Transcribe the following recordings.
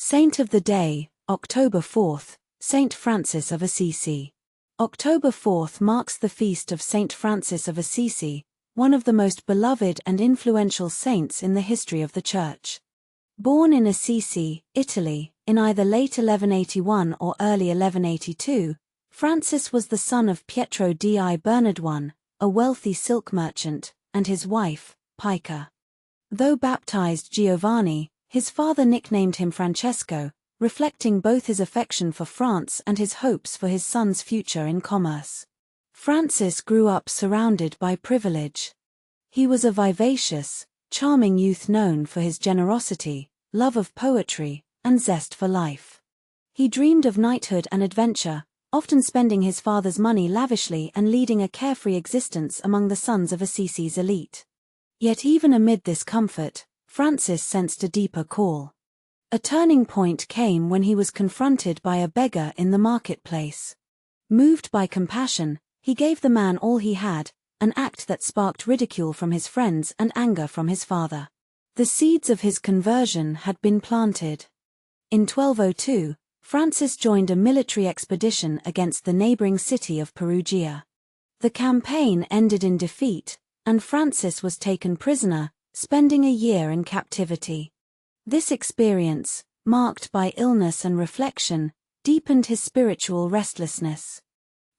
Saint of the Day, October 4th, Saint Francis of Assisi. October 4th marks the feast of Saint Francis of Assisi, one of the most beloved and influential saints in the history of the Church. Born in Assisi, Italy, in either late 1181 or early 1182, Francis was the son of Pietro di Bernard I, a wealthy silk merchant, and his wife, Pica. Though baptized Giovanni, his father nicknamed him Francesco, reflecting both his affection for France and his hopes for his son's future in commerce. Francis grew up surrounded by privilege. He was a vivacious, charming youth known for his generosity, love of poetry, and zest for life. He dreamed of knighthood and adventure, often spending his father's money lavishly and leading a carefree existence among the sons of Assisi's elite. Yet even amid this comfort, Francis sensed a deeper call. A turning point came when he was confronted by a beggar in the marketplace. Moved by compassion, he gave the man all he had, an act that sparked ridicule from his friends and anger from his father. The seeds of his conversion had been planted. In 1202, Francis joined a military expedition against the neighboring city of Perugia. The campaign ended in defeat, and Francis was taken prisoner, spending a year in captivity. This experience, marked by illness and reflection, deepened his spiritual restlessness.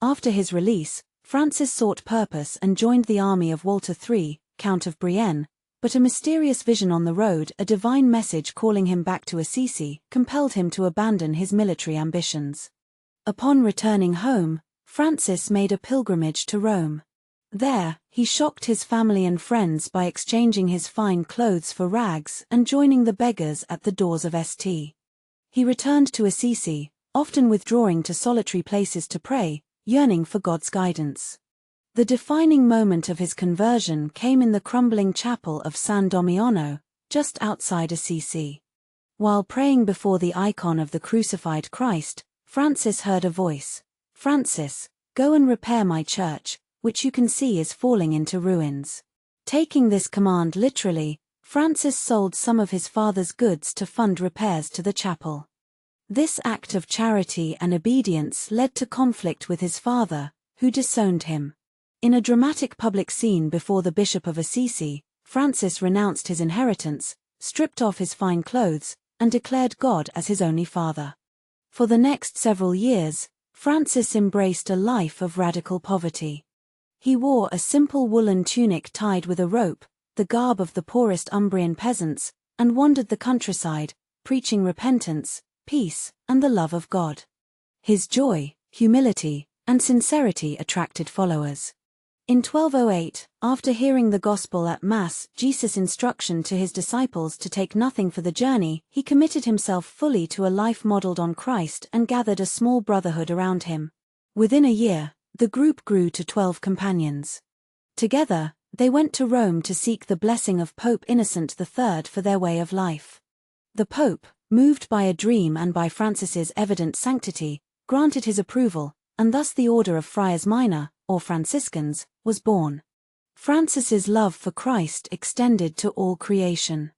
After his release, Francis sought purpose and joined the army of Walter III, Count of Brienne, but a mysterious vision on the road, a divine message calling him back to Assisi, compelled him to abandon his military ambitions. Upon returning home, Francis made a pilgrimage to Rome. There, he shocked his family and friends by exchanging his fine clothes for rags and joining the beggars at the doors of St. He returned to Assisi, often withdrawing to solitary places to pray, yearning for God's guidance. The defining moment of his conversion came in the crumbling chapel of San Damiano, just outside Assisi. While praying before the icon of the crucified Christ, Francis heard a voice: "Francis, go and repair my church, which you can see is falling into ruins." Taking this command literally, Francis sold some of his father's goods to fund repairs to the chapel. This act of charity and obedience led to conflict with his father, who disowned him. In a dramatic public scene before the Bishop of Assisi, Francis renounced his inheritance, stripped off his fine clothes, and declared God as his only father. For the next several years, Francis embraced a life of radical poverty. He wore a simple woolen tunic tied with a rope, the garb of the poorest Umbrian peasants, and wandered the countryside, preaching repentance, peace, and the love of God. His joy, humility, and sincerity attracted followers. In 1208, after hearing the gospel at Mass, Jesus' instruction to his disciples to take nothing for the journey, he committed himself fully to a life modeled on Christ and gathered a small brotherhood around him. Within a year, the group grew to 12 companions. Together, they went to Rome to seek the blessing of Pope Innocent III for their way of life. The Pope, moved by a dream and by Francis's evident sanctity, granted his approval, and thus the Order of Friars Minor, or Franciscans, was born. Francis's love for Christ extended to all creation.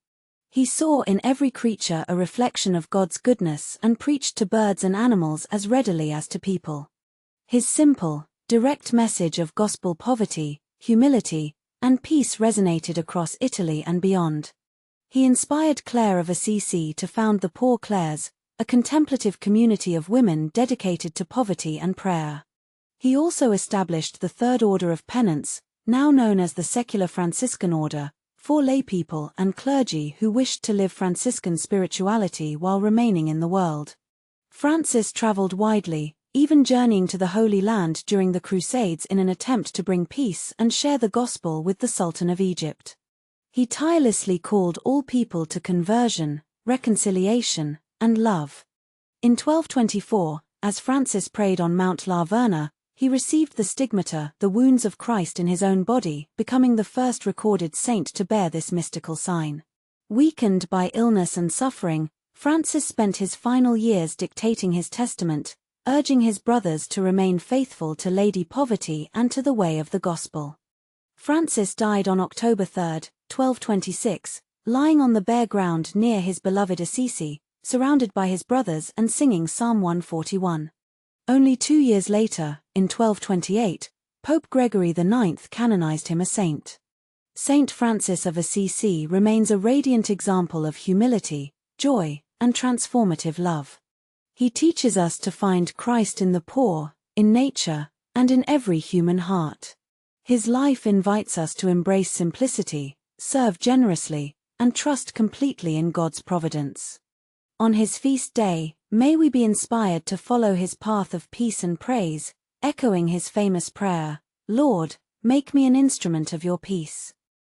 He saw in every creature a reflection of God's goodness and preached to birds and animals as readily as to people. His simple, direct message of gospel poverty, humility, and peace resonated across Italy and beyond. He inspired Clare of Assisi to found the Poor Clares, a contemplative community of women dedicated to poverty and prayer. He also established the Third Order of Penance, now known as the Secular Franciscan Order, for laypeople and clergy who wished to live Franciscan spirituality while remaining in the world. Francis traveled widely, even journeying to the Holy Land during the Crusades in an attempt to bring peace and share the gospel with the Sultan of Egypt. He tirelessly called all people to conversion, reconciliation, and love. In 1224, as Francis prayed on Mount La Verna, he received the stigmata, the wounds of Christ in his own body, becoming the first recorded saint to bear this mystical sign. Weakened by illness and suffering, Francis spent his final years dictating his testament, urging his brothers to remain faithful to Lady Poverty and to the way of the gospel. Francis died on October 3, 1226, lying on the bare ground near his beloved Assisi, surrounded by his brothers and singing Psalm 141. Only 2 years later, in 1228, Pope Gregory IX canonized him a saint. Saint Francis of Assisi remains a radiant example of humility, joy, and transformative love. He teaches us to find Christ in the poor, in nature, and in every human heart. His life invites us to embrace simplicity, serve generously, and trust completely in God's providence. On his feast day, may we be inspired to follow his path of peace and praise, echoing his famous prayer, "Lord, make me an instrument of your peace."